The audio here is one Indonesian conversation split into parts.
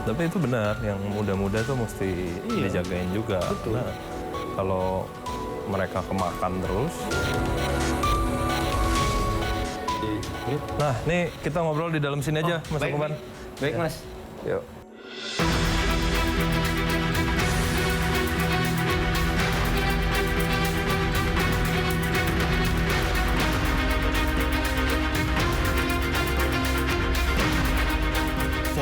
Tapi itu benar, yang muda-muda tuh mesti dijagain juga. Betul. Nah, kalau mereka kemakan terus. Nah, nih kita ngobrol di dalam sini aja, Mas baik, Lukman. baik, Mas. Yuk.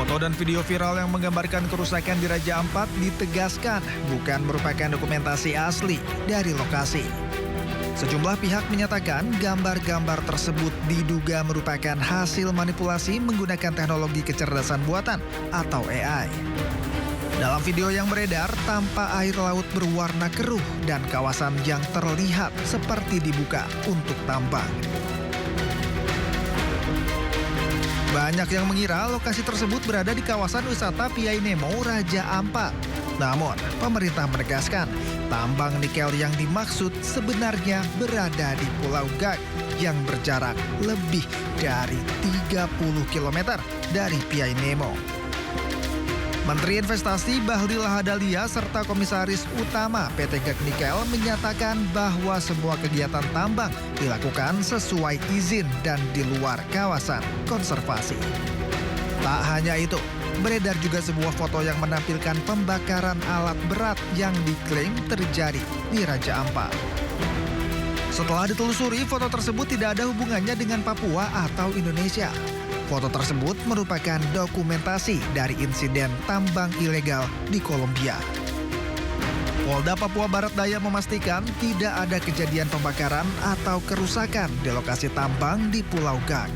Foto dan video viral yang menggambarkan kerusakan di Raja Ampat ditegaskan bukan merupakan dokumentasi asli dari lokasi. Sejumlah pihak menyatakan gambar-gambar tersebut diduga merupakan hasil manipulasi menggunakan teknologi kecerdasan buatan atau AI. Dalam video yang beredar, tampak air laut berwarna keruh dan kawasan yang terlihat seperti dibuka untuk tambang. Banyak yang mengira lokasi tersebut berada di kawasan wisata Piai Nemo Raja Ampat. Namun, pemerintah menegaskan tambang nikel yang dimaksud sebenarnya berada di Pulau Gag yang berjarak lebih dari 30 km dari Piai Nemo. Menteri Investasi Bahlil Lahadalia serta Komisaris Utama PT Gag Nikel menyatakan bahwa semua kegiatan tambang dilakukan sesuai izin dan di luar kawasan konservasi. Tak hanya itu, beredar juga sebuah foto yang menampilkan pembakaran alat berat yang diklaim terjadi di Raja Ampat. Setelah ditelusuri, foto tersebut tidak ada hubungannya dengan Papua atau Indonesia. Foto tersebut merupakan dokumentasi dari insiden tambang ilegal di Kolombia. Polda Papua Barat Daya memastikan tidak ada kejadian pembakaran atau kerusakan di lokasi tambang di Pulau Gag.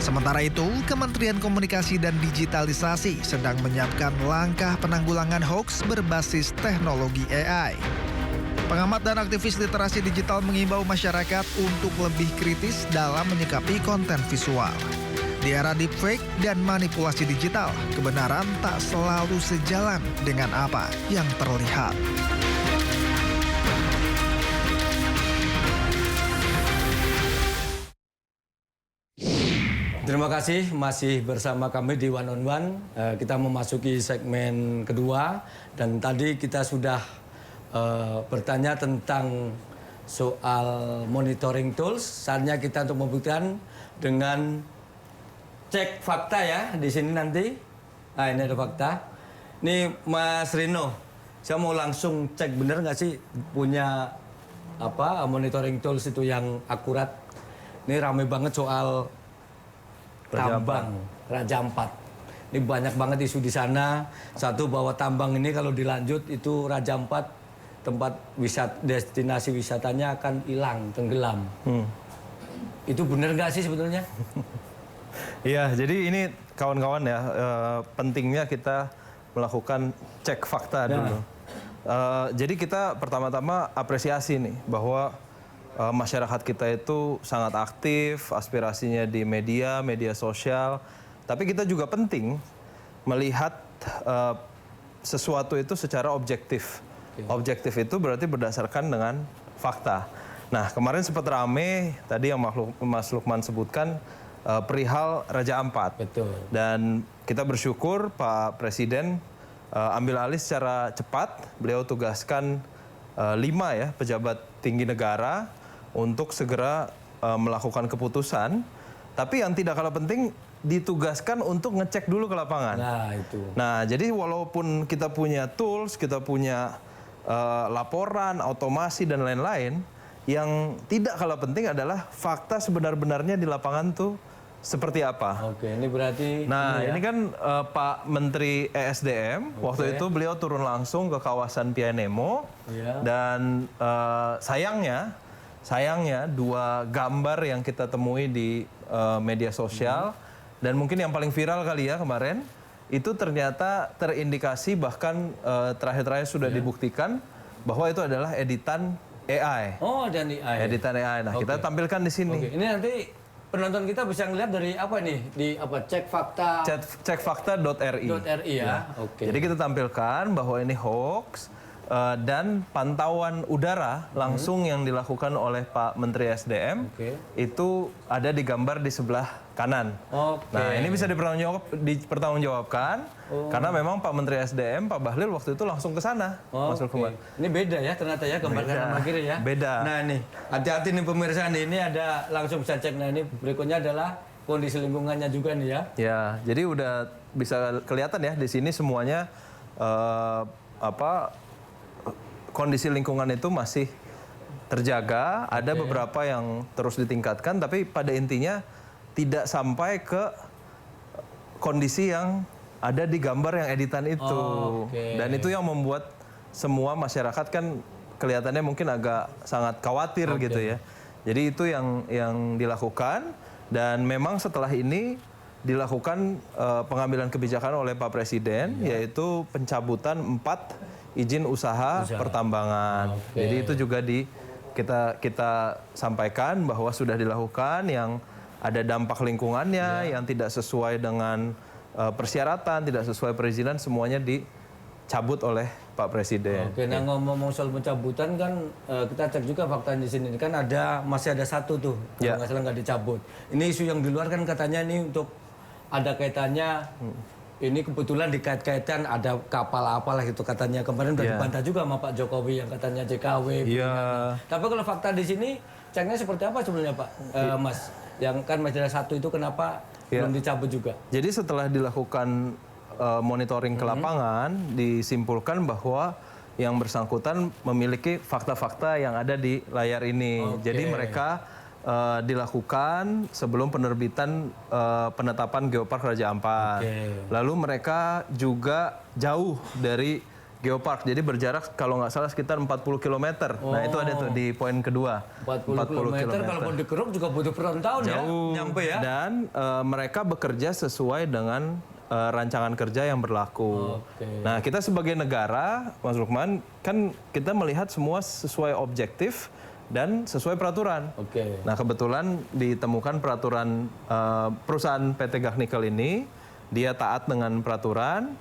Sementara itu, Kementerian Komunikasi dan Digitalisasi sedang menyiapkan langkah penanggulangan hoaks berbasis teknologi AI. Pengamat dan aktivis literasi digital mengimbau masyarakat untuk lebih kritis dalam menyikapi konten visual. Di era deepfake dan manipulasi digital, kebenaran tak selalu sejalan dengan apa yang terlihat. Terima kasih masih bersama kami di One on One. Kita memasuki segmen kedua dan tadi kita sudah bertanya tentang soal monitoring tools. Saatnya kita untuk membuktikan dengan cek fakta ya di sini nanti. Nah ini ada fakta. Ini Mas Rino, saya mau langsung cek bener nggak sih punya apa monitoring tools itu yang akurat. Ini ramai banget soal tambang Raja Ampat. Ini banyak banget isu di sana. Satu bahwa tambang ini kalau dilanjut itu Raja Ampat tempat destinasi wisatanya akan hilang, tenggelam. Itu bener nggak sih sebetulnya? Iya, jadi ini kawan-kawan ya, pentingnya kita melakukan cek fakta dulu. Jadi kita pertama-tama apresiasi nih bahwa masyarakat kita itu sangat aktif, aspirasinya di media sosial. Tapi kita juga penting melihat sesuatu itu secara objektif. Objektif itu berarti berdasarkan dengan fakta. Nah, kemarin sempat rame tadi yang Mas Lukman sebutkan perihal Raja Ampat. Betul. Dan kita bersyukur Pak Presiden ambil alih secara cepat. Beliau tugaskan 5 ya pejabat tinggi negara untuk segera melakukan keputusan. Tapi yang tidak kalah penting ditugaskan untuk ngecek dulu ke lapangan. Nah itu. Nah jadi walaupun kita punya tools, kita punya laporan, otomasi dan lain-lain, yang tidak kalah penting adalah fakta sebenar-benarnya di lapangan tuh seperti apa. Oke, ini berarti... Nah, ini ini kan Pak Menteri ESDM, waktu itu beliau turun langsung ke kawasan Piai Nemo. Dan sayangnya 2 gambar yang kita temui di media sosial, dan mungkin yang paling viral kali ya kemarin, itu ternyata terindikasi bahkan terakhir-terakhir sudah dibuktikan bahwa itu adalah editan AI. Oh, dan AI. Editan AI. Nah, kita tampilkan di sini. Oke, ini nanti penonton kita bisa ngeliat dari apa nih? Di apa? Cek fakta. Cekfakta.ri. .ri ya. Oke. Jadi kita tampilkan bahwa ini hoax. dan pantauan udara langsung yang dilakukan oleh Pak Menteri SDM itu ada digambar di sebelah kanan. Nah ini bisa dipertanggungjawabkan karena memang Pak Menteri SDM Pak Bahlil waktu itu langsung ke sana. Ini beda ya ternyata ya gambar kanan sama kiri ya. Beda. Nah nih hati-hati nih pemirsa nih, ini ada langsung bisa cek. Nah ini berikutnya adalah kondisi lingkungannya juga nih ya. Ya jadi udah bisa kelihatan ya di sini semuanya kondisi lingkungan itu masih terjaga, ada beberapa yang terus ditingkatkan, tapi pada intinya tidak sampai ke kondisi yang ada di gambar yang editan itu. Dan itu yang membuat semua masyarakat kan kelihatannya mungkin agak sangat khawatir gitu ya. Jadi itu yang dilakukan, dan memang setelah ini dilakukan pengambilan kebijakan oleh Pak Presiden, yaitu pencabutan 4 izin usaha pertambangan. Jadi itu juga kita sampaikan bahwa sudah dilakukan yang ada dampak lingkungannya, yang tidak sesuai dengan persyaratan, tidak sesuai perizinan, semuanya dicabut oleh Pak Presiden. Nah ngomong soal pencabutan kan kita cek juga fakta di sini kan masih ada satu tuh kalau nggak salah nggak dicabut. Ini isu yang di luar kan katanya ini untuk ada kaitannya. Ini kebetulan dikait-kaitkan ada kapal apalah gitu katanya. Kemarin udah dibantah juga sama Pak Jokowi yang katanya JKW. Tapi kalau fakta di sini ceknya seperti apa sebenarnya Pak Mas? Yang kan masih ada satu itu kenapa belum dicabut juga? Jadi setelah dilakukan monitoring ke lapangan, disimpulkan bahwa yang bersangkutan memiliki fakta-fakta yang ada di layar ini. Jadi mereka dilakukan sebelum penerbitan penetapan Geopark Raja Ampat. Lalu mereka juga jauh dari Geopark, jadi berjarak kalau nggak salah sekitar 40 km. Nah itu ada tuh di poin kedua. 40 km kalau mau dikeruk juga butuh bertahun-tahun ya, nyampe ya. Dan mereka bekerja sesuai dengan rancangan kerja yang berlaku. Nah kita sebagai negara, Mas Lukman, kan kita melihat semua sesuai objektif dan sesuai peraturan. Nah kebetulan ditemukan peraturan perusahaan PT Gaknikel ini, dia taat dengan peraturan,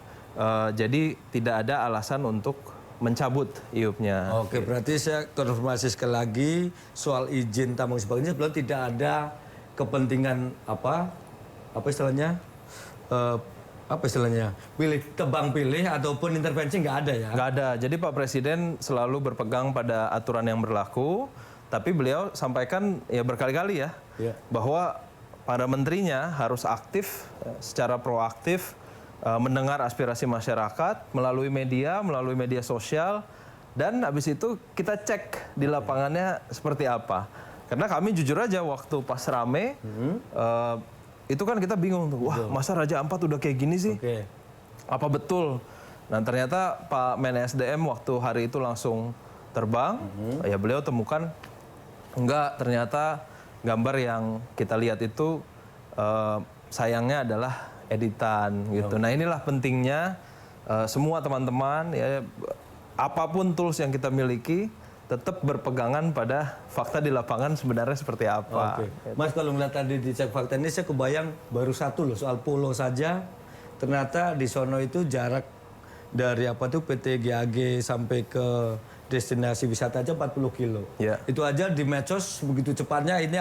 jadi tidak ada alasan untuk mencabut IUP-nya. Berarti saya konfirmasi sekali lagi soal izin tambang sebagainya sebenarnya tidak ada kepentingan apa istilahnya? Tebang pilih ataupun intervensi nggak ada ya? Nggak ada. Jadi Pak Presiden selalu berpegang pada aturan yang berlaku, tapi beliau sampaikan ya berkali-kali ya, bahwa para menterinya harus aktif, secara proaktif, mendengar aspirasi masyarakat melalui media sosial, dan habis itu kita cek di lapangannya seperti apa. Karena kami jujur aja waktu pas rame, itu kan kita bingung tuh, wah masa Raja Ampat udah kayak gini sih? Apa betul? Nah ternyata Pak Men SDM waktu hari itu langsung terbang, ya beliau temukan, enggak, ternyata gambar yang kita lihat itu sayangnya adalah editan gitu. Nah inilah pentingnya semua teman-teman, ya apapun tools yang kita miliki, tetap berpegangan pada fakta di lapangan sebenarnya seperti apa. Mas kalau ngeliat tadi di cek fakta ini saya kebayang baru satu loh soal pulau saja. Ternyata di sono itu jarak dari PT GAG sampai ke destinasi wisata aja 40 kilo. Itu aja di medsos begitu cepatnya ini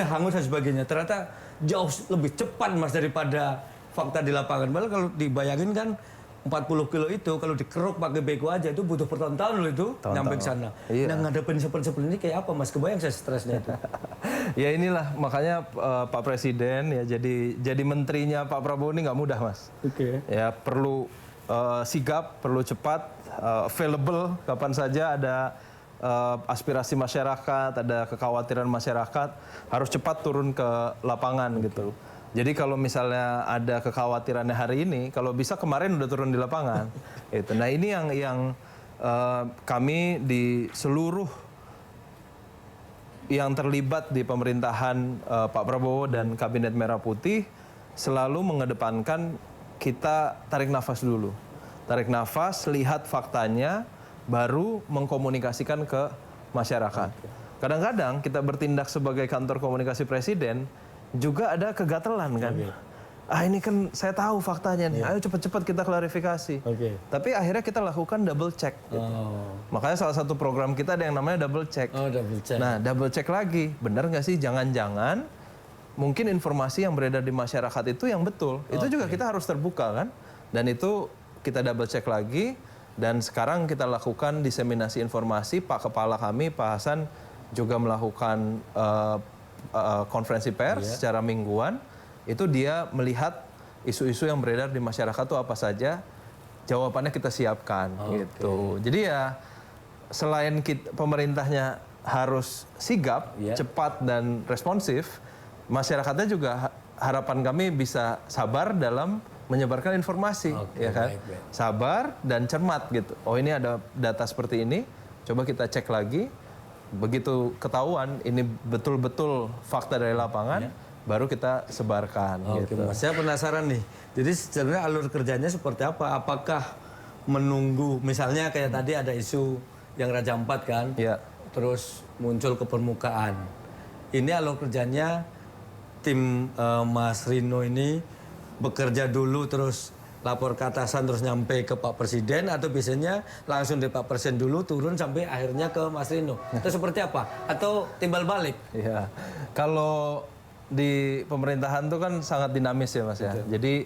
hangus dan sebagainya. Ternyata jauh lebih cepat Mas daripada fakta di lapangan. Malah kalau dibayangin kan 40 kilo itu kalau dikeruk pakai beko aja itu butuh bertahun-tahun loh itu nyampe ke sana. Nah ngadepin seperti ini kayak apa Mas? Kebayang saya stresnya itu. Ya inilah makanya Pak Presiden ya jadi menterinya Pak Prabowo ini nggak mudah Mas. Ya perlu sigap, perlu cepat, available kapan saja ada aspirasi masyarakat, ada kekhawatiran masyarakat, harus cepat turun ke lapangan gitu. Jadi kalau misalnya ada kekhawatirannya hari ini, kalau bisa kemarin udah turun di lapangan. Itu. Nah ini yang kami di seluruh yang terlibat di pemerintahan Pak Prabowo dan Kabinet Merah Putih selalu mengedepankan kita tarik nafas dulu. Tarik nafas, lihat faktanya, baru mengkomunikasikan ke masyarakat. Kadang-kadang kita bertindak sebagai kantor komunikasi presiden, juga ada kegatelan kan. ini kan saya tahu faktanya nih, ayo cepat-cepat kita klarifikasi. Tapi akhirnya kita lakukan double check. Gitu. Makanya salah satu program kita ada yang namanya double check. Double check. Nah, double check lagi, benar nggak sih? Jangan-jangan mungkin informasi yang beredar di masyarakat itu yang betul. Itu juga kita harus terbuka kan? Dan itu kita double check lagi. Dan sekarang kita lakukan diseminasi informasi. Pak Kepala kami, Pak Hasan, juga melakukan konferensi pers secara mingguan. Itu dia melihat isu-isu yang beredar di masyarakat itu apa saja, jawabannya kita siapkan gitu. Jadi ya selain pemerintahnya harus sigap, cepat dan responsif, masyarakatnya juga harapan kami bisa sabar dalam menyebarkan informasi, ya kan? Baik. Sabar dan cermat gitu. Oh ini ada data seperti ini, coba kita cek lagi. Begitu ketahuan ini betul-betul fakta dari lapangan, baru kita sebarkan. Gitu. Mas, saya penasaran nih. Jadi sebenarnya alur kerjanya seperti apa? Apakah menunggu, misalnya kayak tadi ada isu yang Raja Ampat kan, terus muncul ke permukaan. Ini alur kerjanya tim Mas Rino ini bekerja dulu terus lapor ke atasan terus nyampe ke Pak Presiden, atau biasanya langsung dari Pak Presiden dulu turun sampai akhirnya ke Mas Rino. Itu seperti apa? Atau timbal balik? Iya. Kalau di pemerintahan itu kan sangat dinamis ya Mas ya. Jadi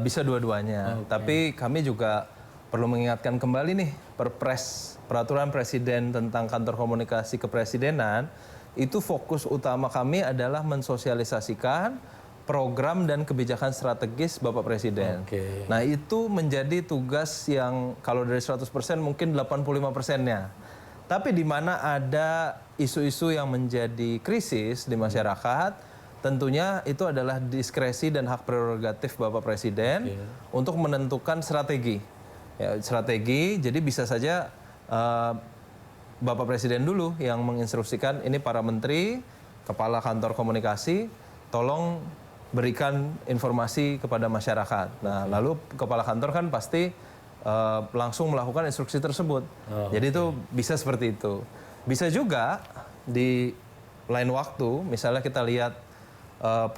bisa dua-duanya. Tapi kami juga perlu mengingatkan kembali nih Perpres, Peraturan Presiden tentang Kantor Komunikasi Kepresidenan, itu fokus utama kami adalah mensosialisasikan program dan kebijakan strategis Bapak Presiden. Nah itu menjadi tugas yang kalau dari 100% mungkin 85%-nya. Tapi di mana ada isu-isu yang menjadi krisis di masyarakat, tentunya itu adalah diskresi dan hak prerogatif Bapak Presiden untuk menentukan strategi. Ya, strategi, jadi bisa saja Bapak Presiden dulu yang menginstruksikan ini para menteri, kepala kantor komunikasi, tolong berikan informasi kepada masyarakat. Nah, lalu kepala kantor kan pasti langsung melakukan instruksi tersebut. Jadi itu bisa seperti itu. Bisa juga di lain waktu, misalnya kita lihat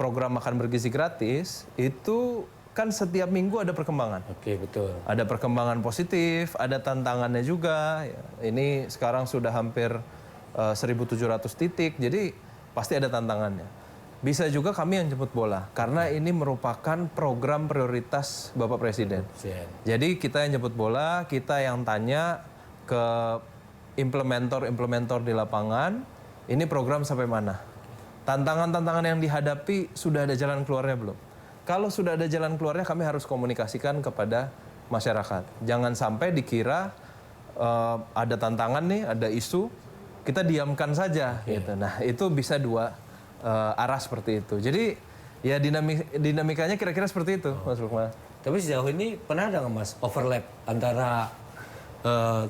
program makan bergizi gratis, itu kan setiap minggu ada perkembangan. Betul. Ada perkembangan positif, ada tantangannya juga. Ini sekarang sudah hampir 1.700 titik, jadi pasti ada tantangannya. Bisa juga kami yang jemput bola, karena ini merupakan program prioritas Bapak Presiden. Jadi kita yang jemput bola, kita yang tanya ke implementer di lapangan, ini program sampai mana? Tantangan-tantangan yang dihadapi sudah ada jalan keluarnya belum? Kalau sudah ada jalan keluarnya, kami harus komunikasikan kepada masyarakat. Jangan sampai dikira ada tantangan nih, ada isu, kita diamkan saja. Gitu. Nah itu bisa dua arah seperti itu. Jadi ya dinamikanya kira-kira seperti itu, Mas Lukman. Tapi sejauh ini pernah ada nggak Mas overlap antara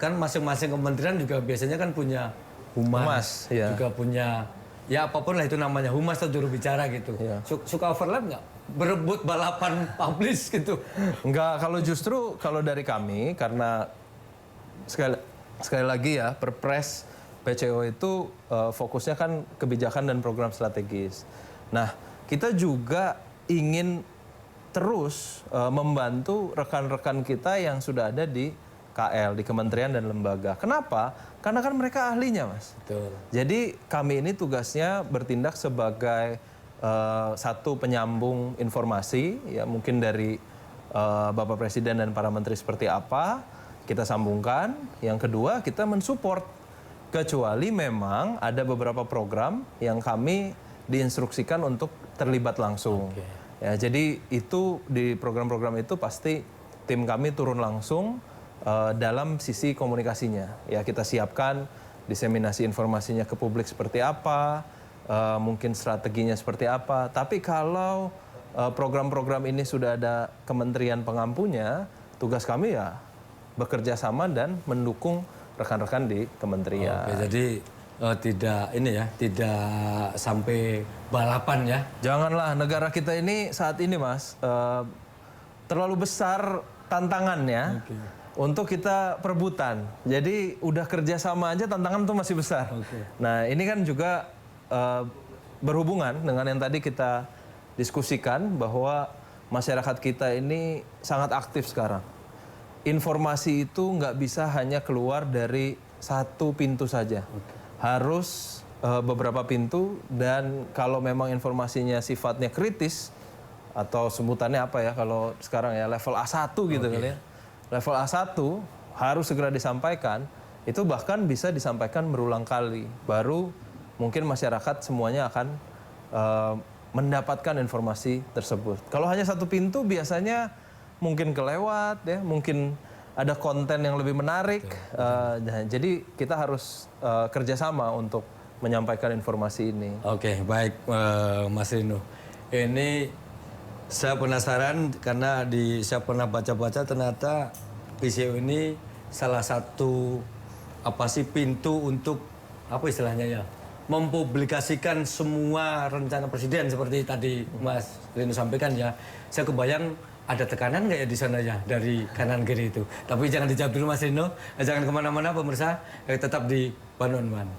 kan masing-masing kementerian juga biasanya kan punya humas juga punya ya apapun lah itu namanya humas atau juru bicara gitu. Suka overlap nggak? Berebut balapan publish gitu? Enggak, kalau justru kalau dari kami karena sekali lagi ya Perpres PCO itu fokusnya kan kebijakan dan program strategis. Nah, kita juga ingin terus membantu rekan-rekan kita yang sudah ada di KL, di kementerian dan lembaga. Kenapa? Karena kan mereka ahlinya, Mas. Betul. Jadi kami ini tugasnya bertindak sebagai satu penyambung informasi, ya mungkin dari Bapak Presiden dan para menteri seperti apa, kita sambungkan. Yang kedua, kita mensupport. Kecuali memang ada beberapa program yang kami diinstruksikan untuk terlibat langsung. Ya, jadi itu di program-program itu pasti tim kami turun langsung dalam sisi komunikasinya. Ya, kita siapkan diseminasi informasinya ke publik seperti apa, mungkin strateginya seperti apa. Tapi kalau program-program ini sudah ada kementerian pengampunya, tugas kami ya bekerja sama dan mendukung rekan-rekan di kementerian. Jadi tidak sampai balapan ya. Janganlah, negara kita ini saat ini Mas terlalu besar tantangannya untuk kita perebutan. Jadi udah kerja sama aja tantangan tuh masih besar. Nah ini kan juga berhubungan dengan yang tadi kita diskusikan bahwa masyarakat kita ini sangat aktif sekarang. Informasi itu nggak bisa hanya keluar dari satu pintu saja. Harus beberapa pintu, dan kalau memang informasinya sifatnya kritis, atau sebutannya apa ya kalau sekarang ya, level A1 gitu kali ya. Level A1 harus segera disampaikan, itu bahkan bisa disampaikan berulang kali. Baru mungkin masyarakat semuanya akan mendapatkan informasi tersebut. Kalau hanya satu pintu biasanya mungkin kelewat ya, mungkin ada konten yang lebih menarik. Jadi kita harus kerjasama untuk menyampaikan informasi ini. Oke, baik Mas Rino. Ini saya penasaran karena saya pernah baca-baca ternyata PCO ini salah satu pintu untuk apa istilahnya ya, mempublikasikan semua rencana presiden seperti tadi Mas Rino sampaikan ya. Saya kebayang ada tekanan nggak ya di sana ya dari kanan kiri itu. Tapi jangan dijawab dulu Mas Rino, jangan kemana-mana pemirsa, tetap di One on One.